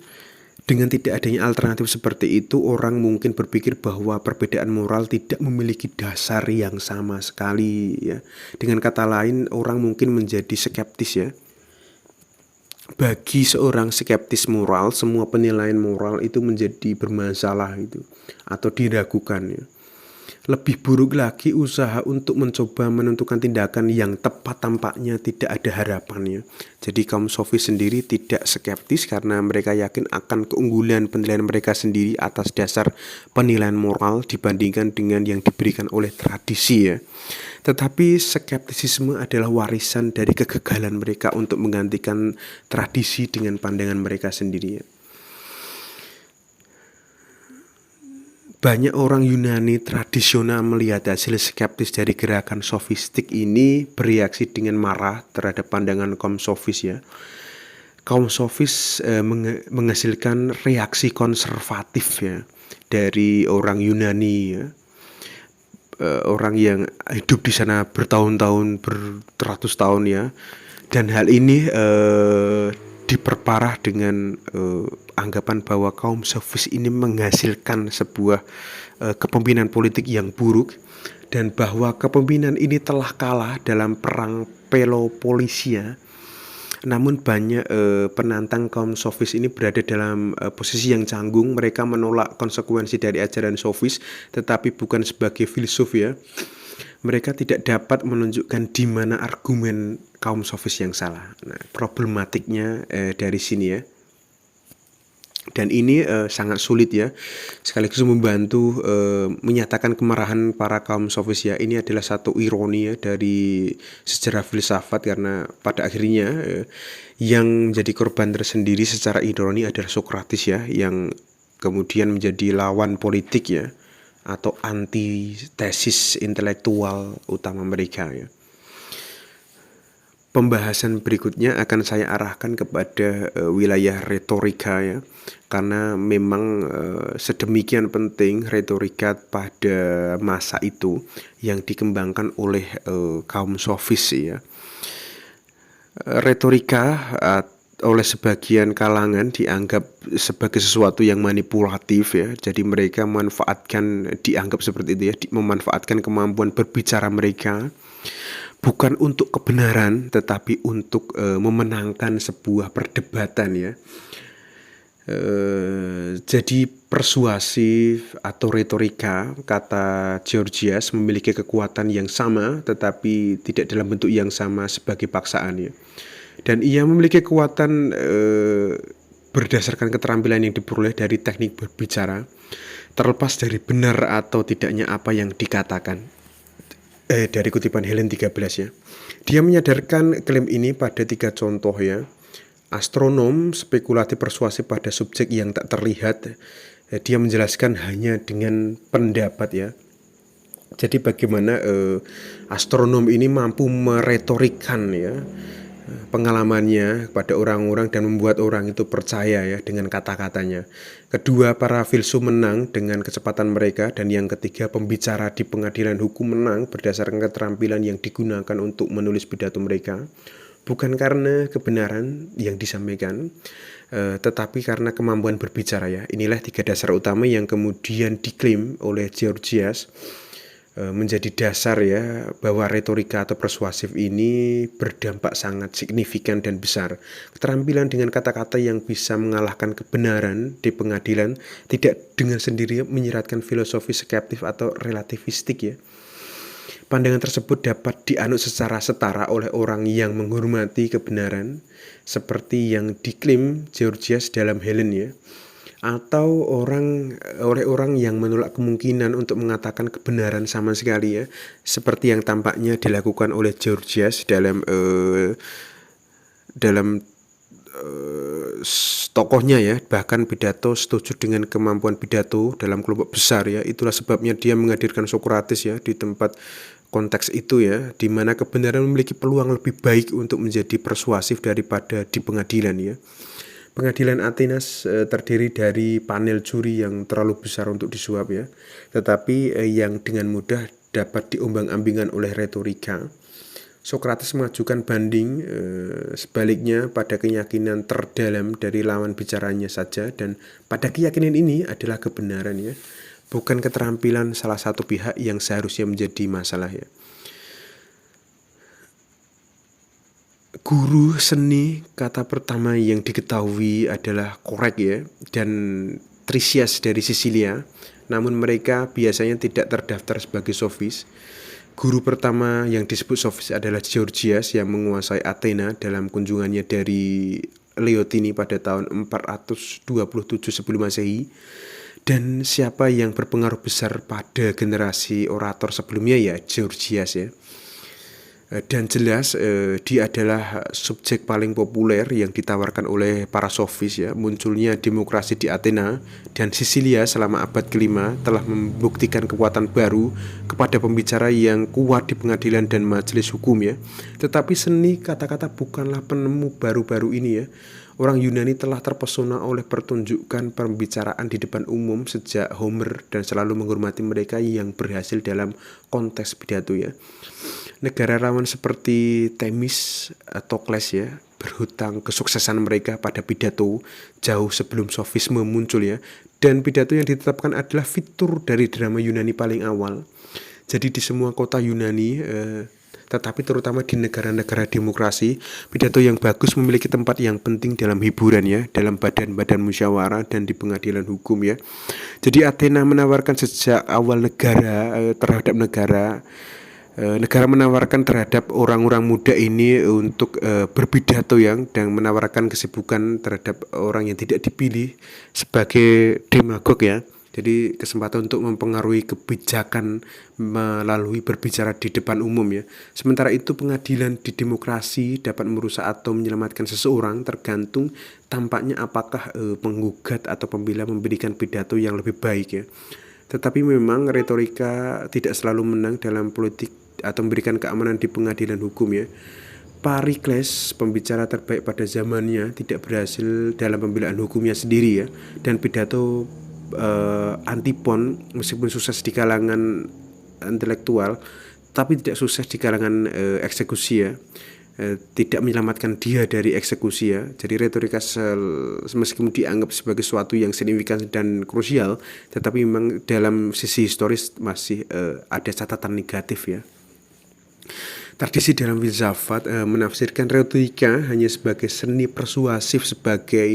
Dengan tidak adanya alternatif seperti itu, orang mungkin berpikir bahwa perbedaan moral tidak memiliki dasar yang sama sekali ya. Dengan kata lain, orang mungkin menjadi skeptis ya. Bagi seorang skeptis moral, semua penilaian moral itu menjadi bermasalah itu atau diragukan ya. Lebih buruk lagi, usaha untuk mencoba menentukan tindakan yang tepat tampaknya tidak ada harapannya. Jadi kaum sofis sendiri tidak skeptis karena mereka yakin akan keunggulan penilaian mereka sendiri atas dasar penilaian moral dibandingkan dengan yang diberikan oleh tradisi ya. Tetapi skeptisisme adalah warisan dari kegagalan mereka untuk menggantikan tradisi dengan pandangan mereka sendiri ya. Banyak orang Yunani tradisional melihat hasil skeptis dari gerakan sofistik ini bereaksi dengan marah terhadap pandangan kaum sofis ya. Kaum sofis menghasilkan reaksi konservatif ya dari orang Yunani ya. Orang yang hidup di sana bertahun-tahun, beratus tahun ya. Dan hal ini diperparah dengan anggapan bahwa kaum sofis ini menghasilkan sebuah kepemimpinan politik yang buruk dan bahwa kepemimpinan ini telah kalah dalam perang Peloponnesia. Namun banyak penantang kaum sofis ini berada dalam posisi yang canggung. Mereka menolak konsekuensi dari ajaran sofis, tetapi bukan sebagai filsuf ya. Mereka tidak dapat menunjukkan di mana argumen kaum sofis yang salah. Nah, problematiknya dari sini ya. Dan ini sangat sulit ya, sekaligus membantu menyatakan kemarahan para kaum sofis ya. Ini adalah satu ironi ya dari sejarah filsafat, karena pada akhirnya yang menjadi korban tersendiri secara ironi adalah Sokrates ya, yang kemudian menjadi lawan politik ya, atau antitesis intelektual utama mereka ya. Pembahasan berikutnya akan saya arahkan kepada wilayah retorika ya, karena memang sedemikian penting retorika pada masa itu yang dikembangkan oleh kaum sofis ya. Retorika oleh sebagian kalangan dianggap sebagai sesuatu yang manipulatif ya. Jadi mereka dianggap seperti itu ya, memanfaatkan kemampuan berbicara mereka bukan untuk kebenaran, tetapi untuk memenangkan sebuah perdebatan ya. Jadi persuasif atau retorika, kata Georgias, memiliki kekuatan yang sama tetapi tidak dalam bentuk yang sama sebagai paksaan ya. Dan ia memiliki kekuatan berdasarkan keterampilan yang diperoleh dari teknik berbicara, terlepas dari benar atau tidaknya apa yang dikatakan. Dari kutipan Helen 13 ya. Dia menyadarkan klaim ini pada 3 contoh ya. Astronom spekulatif persuasif pada subjek yang tak terlihat. Dia menjelaskan hanya dengan pendapat ya. Jadi bagaimana astronom ini mampu meretorikan ya pengalamannya kepada orang-orang dan membuat orang itu percaya ya dengan kata-katanya. Kedua, para filsuf menang dengan kecepatan mereka. Dan yang ketiga, pembicara di pengadilan hukum menang berdasarkan keterampilan yang digunakan untuk menulis pidato mereka, bukan karena kebenaran yang disampaikan, tetapi karena kemampuan berbicara ya. Inilah 3 dasar utama yang kemudian diklaim oleh Georgias menjadi dasar ya, bahwa retorika atau persuasif ini berdampak sangat signifikan dan besar. Keterampilan dengan kata-kata yang bisa mengalahkan kebenaran di pengadilan tidak dengan sendirinya menyiratkan filosofi skeptif atau relativistik ya. Pandangan tersebut dapat dianut secara setara oleh orang yang menghormati kebenaran, seperti yang diklaim Georgias dalam Helen ya, atau oleh orang yang menolak kemungkinan untuk mengatakan kebenaran sama sekali ya, seperti yang tampaknya dilakukan oleh Georgias dalam tokohnya ya. Bahkan pidato setuju dengan kemampuan pidato dalam kelompok besar ya. Itulah sebabnya dia menghadirkan Sokrates ya di tempat konteks itu ya, di mana kebenaran memiliki peluang lebih baik untuk menjadi persuasif daripada di pengadilan ya. Pengadilan Atenas terdiri dari panel juri yang terlalu besar untuk disuap ya, tetapi yang dengan mudah dapat diombang-ambingkan oleh retorika. Sokrates mengajukan banding sebaliknya pada keyakinan terdalam dari lawan bicaranya saja, dan pada keyakinan ini adalah kebenaran ya, bukan keterampilan salah satu pihak yang seharusnya menjadi masalah ya. Guru seni, kata pertama yang diketahui adalah korek ya, dan patrisias dari Sisilia, namun mereka biasanya tidak terdaftar sebagai sofis. Guru pertama yang disebut sofis adalah Georgias yang menguasai Athena dalam kunjungannya dari Leotini pada tahun 427 sebelum Masehi. Dan siapa yang berpengaruh besar pada generasi orator sebelumnya ya Georgias ya. Dan jelas dia adalah subjek paling populer yang ditawarkan oleh para sofis ya. Munculnya demokrasi di Athena dan Sisilia selama abad kelima telah membuktikan kekuatan baru kepada pembicara yang kuat di pengadilan dan majelis hukum ya. Tetapi seni kata-kata bukanlah penemu baru-baru ini ya. Orang Yunani telah terpesona oleh pertunjukan pembicaraan di depan umum sejak Homer dan selalu menghormati mereka yang berhasil dalam konteks pidato ya. Negara rawan seperti Themis atau Kles ya berhutang kesuksesan mereka pada pidato jauh sebelum sofisme muncul ya. Dan pidato yang ditetapkan adalah fitur dari drama Yunani paling awal. Jadi di semua kota Yunani tetapi terutama di negara-negara demokrasi, pidato yang bagus memiliki tempat yang penting dalam hiburan ya, dalam badan-badan musyawarah dan di pengadilan hukum ya. Jadi Athena menawarkan sejak awal negara menawarkan terhadap orang-orang muda ini untuk berpidato yang dan menawarkan kesibukan terhadap orang yang tidak dipilih sebagai demagog ya. Jadi kesempatan untuk mempengaruhi kebijakan melalui berbicara di depan umum ya. Sementara itu pengadilan di demokrasi dapat merusak atau menyelamatkan seseorang tergantung tampaknya apakah penggugat atau pembela memberikan pidato yang lebih baik ya. Tetapi memang retorika tidak selalu menang dalam politik atau memberikan keamanan di pengadilan hukum ya. Perikles, pembicara terbaik pada zamannya, tidak berhasil dalam pembelaan hukumnya sendiri ya. Dan pidato Antipon meskipun sukses di kalangan intelektual tapi tidak sukses di kalangan eksekusi ya. Tidak menyelamatkan dia dari eksekusi ya. Jadi retorika meskipun dianggap sebagai sesuatu yang signifikan dan krusial, tetapi memang dalam sisi historis masih ada catatan negatif ya. Tradisi dalam filsafat menafsirkan retorika hanya sebagai seni persuasif sebagai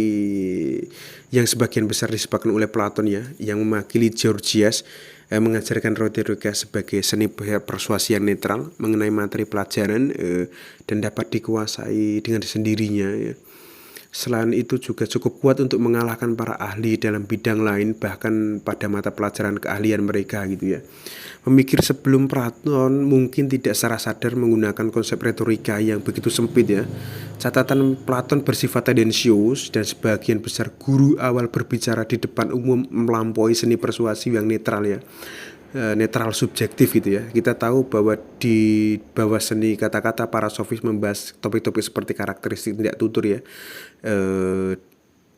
yang sebagian besar disebutkan oleh Platon ya, yang mewakili Georgias mengajarkan retorika sebagai seni persuasi yang netral mengenai materi pelajaran dan dapat dikuasai dengan sendirinya ya. Selain itu juga cukup kuat untuk mengalahkan para ahli dalam bidang lain bahkan pada mata pelajaran keahlian mereka gitu ya. Pemikir sebelum Platon mungkin tidak secara sadar menggunakan konsep retorika yang begitu sempit ya. Catatan Platon bersifat tendensius dan sebagian besar guru awal berbicara di depan umum melampaui seni persuasi yang netral ya. Netral subjektif gitu ya. Kita tahu bahwa di bawah seni kata-kata para sofis membahas topik-topik seperti karakteristik tidak tutur ya,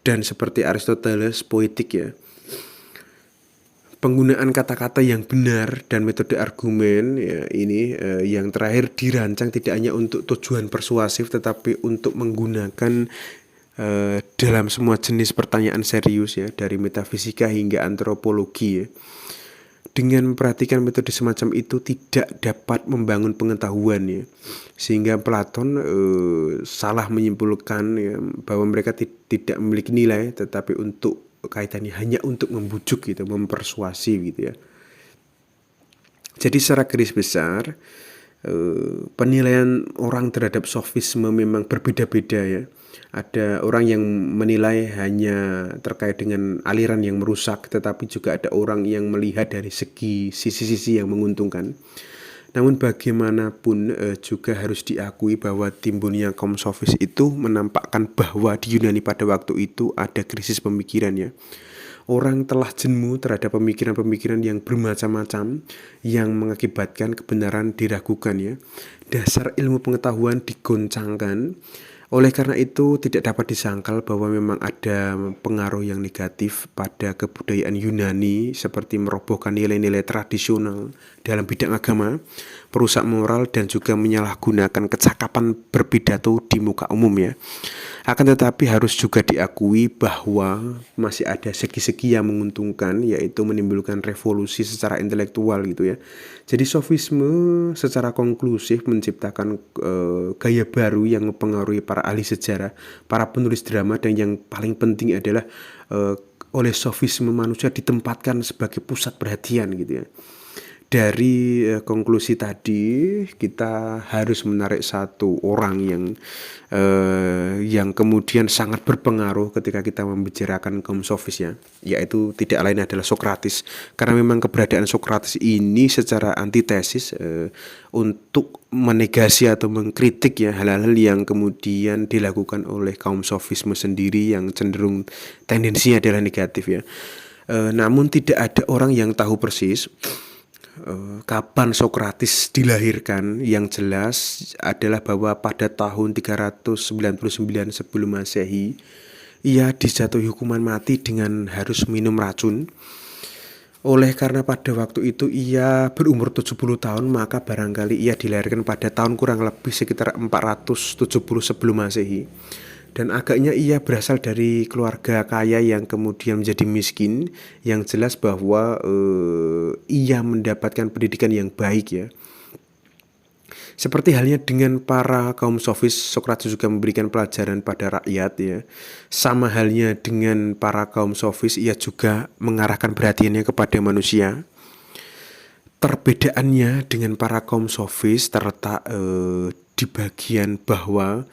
dan seperti Aristoteles poetik ya. Penggunaan kata-kata yang benar dan metode argumen ya, ini yang terakhir dirancang tidak hanya untuk tujuan persuasif tetapi untuk menggunakan dalam semua jenis pertanyaan serius ya, dari metafisika hingga antropologi ya. Dengan memperhatikan metode semacam itu tidak dapat membangun pengetahuan ya, sehingga Platon salah menyimpulkan ya, bahwa mereka tidak memiliki nilai tetapi untuk kaitannya hanya untuk membujuk gitu, mempersuasi gitu ya. Jadi secara garis besar penilaian orang terhadap sofisme memang berbeda-beda ya. Ada orang yang menilai hanya terkait dengan aliran yang merusak, tetapi juga ada orang yang melihat dari segi sisi-sisi yang menguntungkan. Namun bagaimanapun juga harus diakui bahwa timbulnya kaum sofis itu menampakkan bahwa di Yunani pada waktu itu ada krisis pemikiran ya. Orang telah jemu terhadap pemikiran-pemikiran yang bermacam-macam yang mengakibatkan kebenaran diragukan ya. Dasar ilmu pengetahuan digoncangkan. Oleh karena itu tidak dapat disangkal bahwa memang ada pengaruh yang negatif pada kebudayaan Yunani seperti merobohkan nilai-nilai tradisional dalam bidang agama, merusak moral dan juga menyalahgunakan kecakapan berpidato di muka umum ya. Akan tetapi harus juga diakui bahwa masih ada segi-segi yang menguntungkan, yaitu menimbulkan revolusi secara intelektual gitu ya. Jadi sofisme secara konklusif menciptakan gaya baru yang mempengaruhi para ahli sejarah, para penulis drama, dan yang paling penting adalah oleh sofisme manusia ditempatkan sebagai pusat perhatian gitu ya. Dari konklusi tadi kita harus menarik satu orang yang kemudian sangat berpengaruh ketika kita membicarakan kaum sofis ya, yaitu tidak lain adalah Sokrates. Karena memang keberadaan Sokrates ini secara antitesis untuk menegasi atau mengkritik ya hal-hal yang kemudian dilakukan oleh kaum sofisme sendiri yang cenderung tendensinya adalah negatif ya. Namun tidak ada orang yang tahu persis kapan Sokrates dilahirkan. Yang jelas adalah bahwa pada tahun 399 sebelum Masehi ia dijatuhi hukuman mati dengan harus minum racun. Oleh karena pada waktu itu ia berumur 70 tahun, maka barangkali ia dilahirkan pada tahun kurang lebih sekitar 470 sebelum Masehi. Dan agaknya ia berasal dari keluarga kaya yang kemudian menjadi miskin. Yang jelas bahwa ia mendapatkan pendidikan yang baik ya. Seperti halnya dengan para kaum sofis, Sokrates juga memberikan pelajaran pada rakyat ya. Sama halnya dengan para kaum sofis, ia juga mengarahkan perhatiannya kepada manusia. Perbedaannya dengan para kaum sofis terletak di bagian bahwa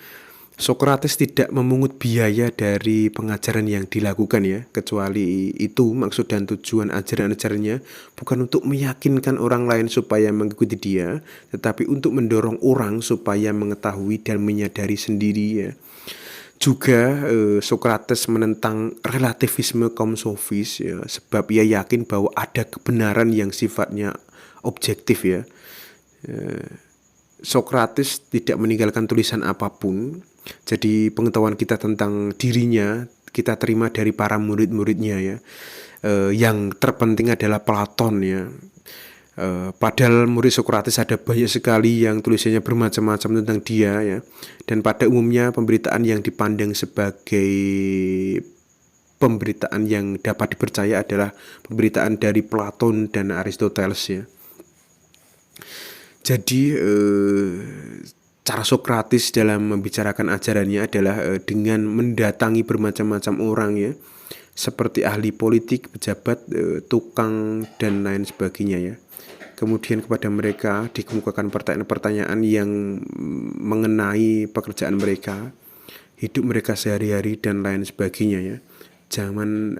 Sokrates tidak memungut biaya dari pengajaran yang dilakukan ya, kecuali itu maksud dan tujuan ajaran-ajarannya bukan untuk meyakinkan orang lain supaya mengikuti dia, tetapi untuk mendorong orang supaya mengetahui dan menyadari sendiri ya. Juga Sokrates menentang relativisme kaum sofis ya, sebab ia yakin bahwa ada kebenaran yang sifatnya objektif ya. Sokrates tidak meninggalkan tulisan apapun. Jadi pengetahuan kita tentang dirinya kita terima dari para murid-muridnya ya. Yang terpenting adalah Platon ya. Padahal murid Sokrates ada banyak sekali yang tulisannya bermacam-macam tentang dia ya. Dan pada umumnya pemberitaan yang dipandang sebagai pemberitaan yang dapat dipercaya adalah pemberitaan dari Platon dan Aristoteles ya. Jadi cara Sokrates dalam membicarakan ajarannya adalah dengan mendatangi bermacam-macam orang ya, seperti ahli politik, pejabat, tukang dan lain sebagainya ya. Kemudian kepada mereka dikemukakan pertanyaan-pertanyaan yang mengenai pekerjaan mereka, hidup mereka sehari-hari dan lain sebagainya ya. Jangan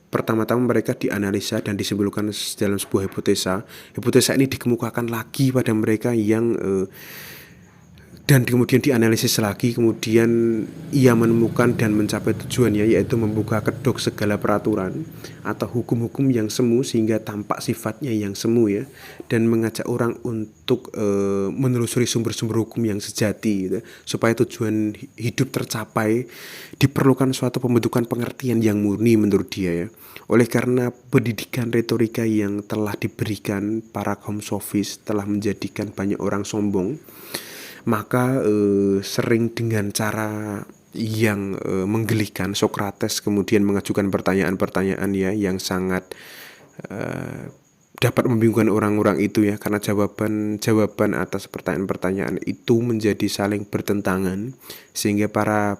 pertama-tama mereka dianalisa dan disimpulkan dalam sebuah hipotesa. Hipotesa ini dikemukakan lagi pada mereka yang dan kemudian dianalisis lagi, kemudian ia menemukan dan mencapai tujuannya, yaitu membuka kedok segala peraturan atau hukum-hukum yang semu sehingga tampak sifatnya yang semu ya, dan mengajak orang untuk menelusuri sumber-sumber hukum yang sejati gitu. Supaya tujuan hidup tercapai diperlukan suatu pembentukan pengertian yang murni menurut dia ya. Oleh karena pendidikan retorika yang telah diberikan para kaum sofis telah menjadikan banyak orang sombong, maka sering dengan cara yang menggelikan Sokrates kemudian mengajukan pertanyaan-pertanyaan ya yang sangat dapat membingungkan orang-orang itu ya, karena jawaban atas pertanyaan-pertanyaan itu menjadi saling bertentangan sehingga para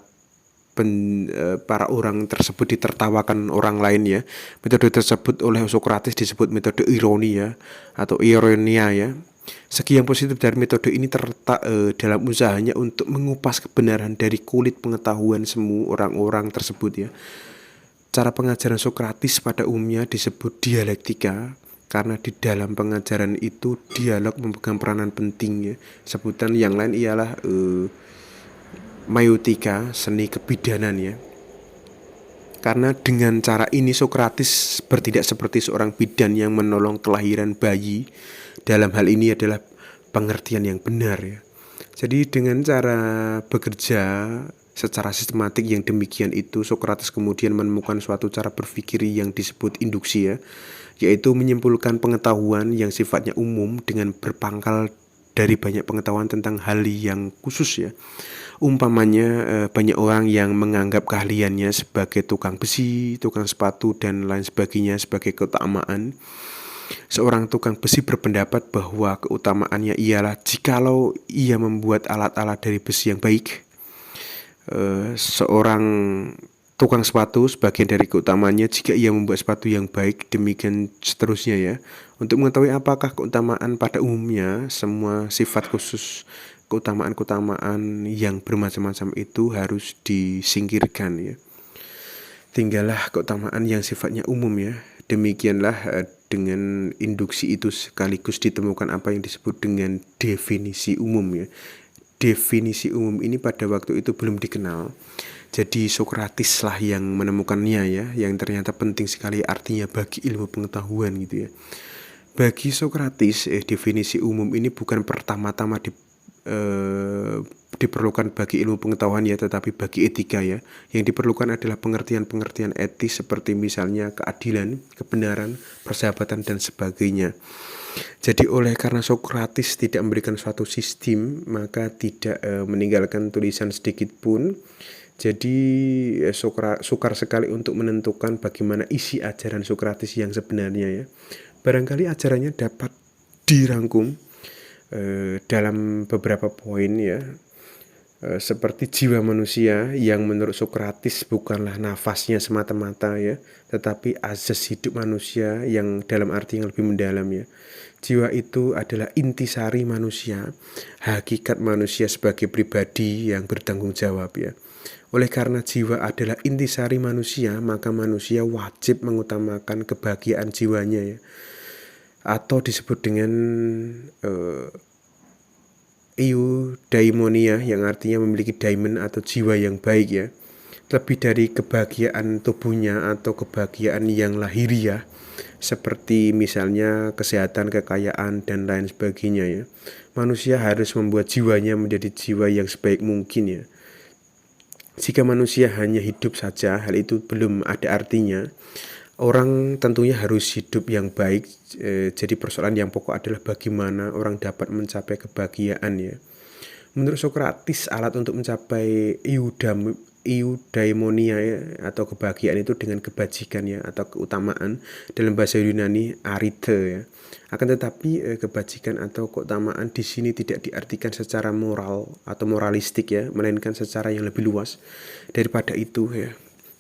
orang tersebut ditertawakan orang lain ya. Metode tersebut oleh Sokrates disebut metode ironi ya, atau ironia ya. Segi yang positif dari metode ini terletak dalam usahanya untuk mengupas kebenaran dari kulit pengetahuan semu orang-orang tersebut ya. Cara pengajaran Sokrates pada umumnya disebut dialektika, karena di dalam pengajaran itu dialog memegang peranan penting ya. Sebutan yang lain ialah maiotika, seni kebidanan ya. Karena dengan cara ini Sokrates bertindak seperti seorang bidan yang menolong kelahiran bayi. Dalam hal ini adalah pengertian yang benar ya. Jadi dengan cara bekerja secara sistematik yang demikian itu, Sokrates kemudian menemukan suatu cara berpikir yang disebut induksi ya, yaitu menyimpulkan pengetahuan yang sifatnya umum dengan berpangkal dari banyak pengetahuan tentang hal yang khusus ya. Umpamanya banyak orang yang menganggap keahliannya sebagai tukang besi, tukang sepatu dan lain sebagainya sebagai keutamaan. Seorang tukang besi berpendapat bahwa keutamaannya ialah jikalau ia membuat alat-alat dari besi yang baik. Seorang tukang sepatu sebagian dari keutamaannya jika ia membuat sepatu yang baik, demikian seterusnya ya. Untuk mengetahui apakah keutamaan pada umumnya, semua sifat khusus keutamaan-keutamaan yang bermacam-macam itu harus disingkirkan ya. Tinggallah keutamaan yang sifatnya umum ya. Demikianlah dengan induksi itu sekaligus ditemukan apa yang disebut dengan definisi umum ya. Definisi umum ini pada waktu itu belum dikenal. Jadi Sokrates lah yang menemukannya ya, yang ternyata penting sekali artinya bagi ilmu pengetahuan gitu ya. Bagi Sokrates, definisi umum ini bukan pertama-tama diperlukan bagi ilmu pengetahuan ya, tetapi bagi etika ya. Yang diperlukan adalah pengertian-pengertian etis seperti misalnya keadilan, kebenaran, persahabatan dan sebagainya. Jadi oleh karena Sokrates tidak memberikan suatu sistem, maka tidak meninggalkan tulisan sedikit pun. Jadi sukar sekali untuk menentukan bagaimana isi ajaran Sokrates yang sebenarnya ya. Barangkali ajarannya dapat dirangkum dalam beberapa poin ya. Seperti jiwa manusia yang menurut Sokrates bukanlah nafasnya semata-mata ya, tetapi azas hidup manusia yang dalam arti yang lebih mendalam ya. Jiwa itu adalah intisari manusia, hakikat manusia sebagai pribadi yang bertanggung jawab ya. Oleh karena jiwa adalah intisari manusia, maka manusia wajib mengutamakan kebahagiaan jiwanya ya. Atau disebut dengan eudaimonia yang artinya memiliki daimon atau jiwa yang baik ya. Lebih dari kebahagiaan tubuhnya atau kebahagiaan yang lahiriah seperti misalnya kesehatan, kekayaan dan lain sebagainya ya. Manusia harus membuat jiwanya menjadi jiwa yang sebaik mungkin ya. Jika manusia hanya hidup saja, hal itu belum ada artinya. Orang tentunya harus hidup yang baik. Jadi persoalan yang pokok adalah bagaimana orang dapat mencapai kebahagiaan ya. Menurut Sokrates, alat untuk mencapai eudaimonia ya, atau kebahagiaan itu dengan kebajikan ya, atau keutamaan. Dalam bahasa Yunani arete ya. Akan tetapi kebajikan atau keutamaan di sini tidak diartikan secara moral atau moralistik ya, melainkan secara yang lebih luas daripada itu ya.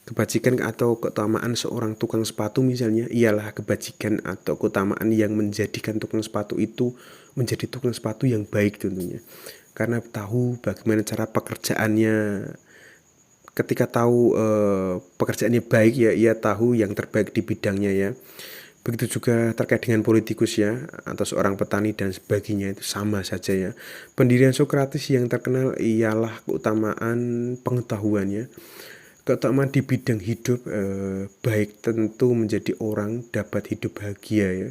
Kebajikan atau keutamaan seorang tukang sepatu misalnya ialah kebajikan atau keutamaan yang menjadikan tukang sepatu itu menjadi tukang sepatu yang baik tentunya. Karena tahu bagaimana cara pekerjaannya. Ketika tahu pekerjaannya baik ya, ia tahu yang terbaik di bidangnya ya. Begitu juga terkait dengan politikus ya, atau seorang petani dan sebagainya, itu sama saja ya. Pendirian Sokrates yang terkenal ialah keutamaan pengetahuan ya. Keutamaan di bidang hidup baik tentu menjadi orang dapat hidup bahagia ya.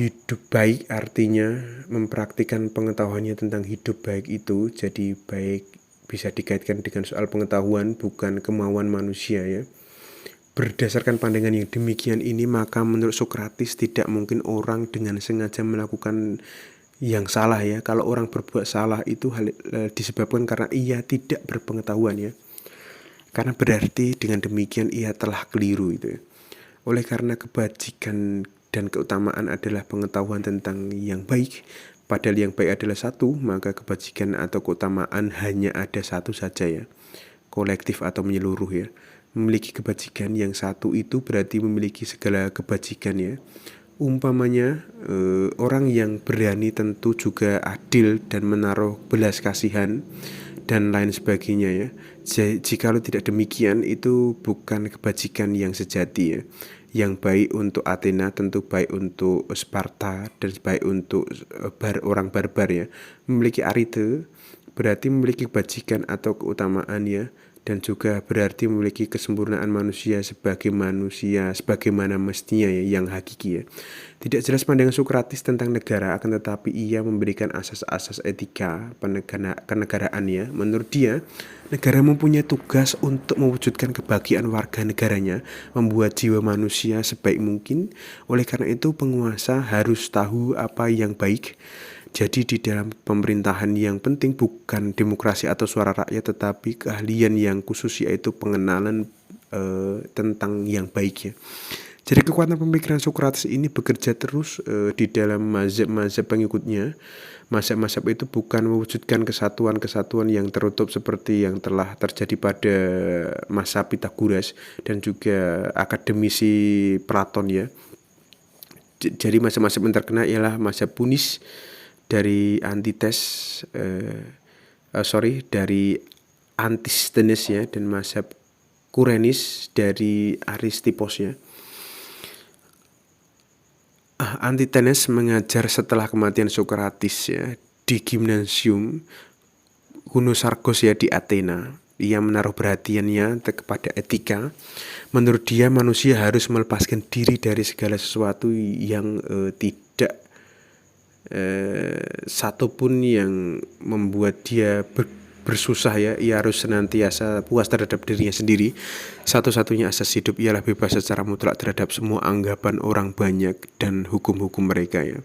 Hidup baik artinya mempraktikkan pengetahuannya tentang hidup baik itu. Jadi baik bisa dikaitkan dengan soal pengetahuan, bukan kemauan manusia ya. Berdasarkan pandangan yang demikian ini, maka menurut Sokrates tidak mungkin orang dengan sengaja melakukan yang salah ya. Kalau orang berbuat salah itu disebabkan karena ia tidak berpengetahuan ya. Karena berarti dengan demikian ia telah keliru itu ya. Oleh karena kebajikan dan keutamaan adalah pengetahuan tentang yang baik, padahal yang baik adalah satu, maka kebajikan atau keutamaan hanya ada satu saja ya. Kolektif atau menyeluruh ya. Memiliki kebajikan yang satu itu berarti memiliki segala kebajikan ya. Umpamanya orang yang berani tentu juga adil dan menaruh belas kasihan dan lain sebagainya ya. Jikalau tidak demikian, itu bukan kebajikan yang sejati ya. Yang baik untuk Athena tentu baik untuk Sparta dan baik untuk orang barbar ya. Memiliki arete berarti memiliki kebajikan atau keutamaan ya. Dan juga berarti memiliki kesempurnaan manusia sebagaimana mestinya ya, yang hakiki ya. Tidak jelas pandangan Sokrates tentang negara, akan tetapi ia memberikan asas-asas etika kenegaraan ya. Menurut dia, negara mempunyai tugas untuk mewujudkan kebahagiaan warga negaranya, membuat jiwa manusia sebaik mungkin. Oleh karena itu penguasa harus tahu apa yang baik. Jadi di dalam pemerintahan yang penting bukan demokrasi atau suara rakyat, tetapi keahlian yang khusus, yaitu pengenalan tentang yang baik ya. Jadi kekuatan pemikiran Sokrates ini bekerja terus di dalam mazhab-mazhab pengikutnya. Mazhab-mazhab itu bukan mewujudkan kesatuan-kesatuan yang tertutup seperti yang telah terjadi pada masa Pitagoras dan juga akademisi Platon ya. Jadi mazhab-mazhab yang terkenal ialah mazhab Punis dari dari Antisthenes ya, dan mazhab Kurenis dari Aristippus ya. Antisthenes mengajar setelah kematian Sokrates ya di gimnasium Gunung Sargos ya di Athena. Ia menaruh perhatiannya kepada etika. Menurut dia manusia harus melepaskan diri dari segala sesuatu yang tidak satupun yang membuat dia bersusah ya. Ia harus senantiasa puas terhadap dirinya sendiri. Satu-satunya asas hidup ialah bebas secara mutlak terhadap semua anggapan orang banyak dan hukum-hukum mereka ya.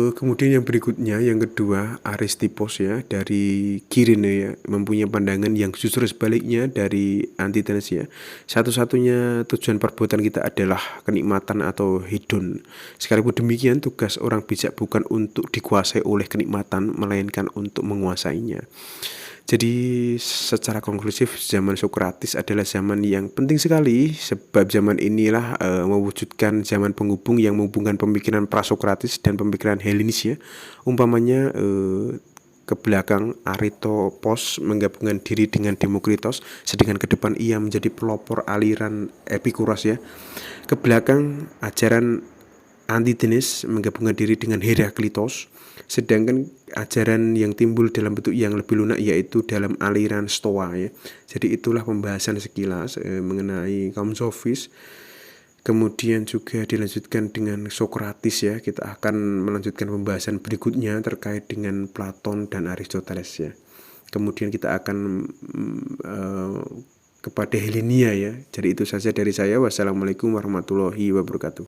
Kemudian yang berikutnya, yang kedua, Aristippus ya dari Kirene ya, mempunyai pandangan yang justru sebaliknya dari Antisthenes ya. Satu-satunya tujuan perbuatan kita adalah kenikmatan atau hedon. Sekalipun demikian, tugas orang bijak bukan untuk dikuasai oleh kenikmatan, melainkan untuk menguasainya. Jadi secara konklusif zaman Sokrates adalah zaman yang penting sekali, sebab zaman inilah mewujudkan zaman penghubung yang menghubungkan pemikiran prasokratis dan pemikiran Helenis ya. Umpamanya ke belakang Aristoteles menggabungkan diri dengan Demokritos, sedangkan ke depan ia menjadi pelopor aliran Epikuros ya. Ke belakang ajaran Antisthenes menggabungkan diri dengan Heraklitos, sedangkan ajaran yang timbul dalam bentuk yang lebih lunak yaitu dalam aliran Stoa ya. Jadi itulah pembahasan sekilas mengenai kaum sofis. Kemudian juga dilanjutkan dengan Sokrates ya. Kita akan melanjutkan pembahasan berikutnya terkait dengan Platon dan Aristoteles ya. Kemudian kita akan kepada Helenia ya. Jadi itu saja dari saya. Wassalamualaikum warahmatullahi wabarakatuh.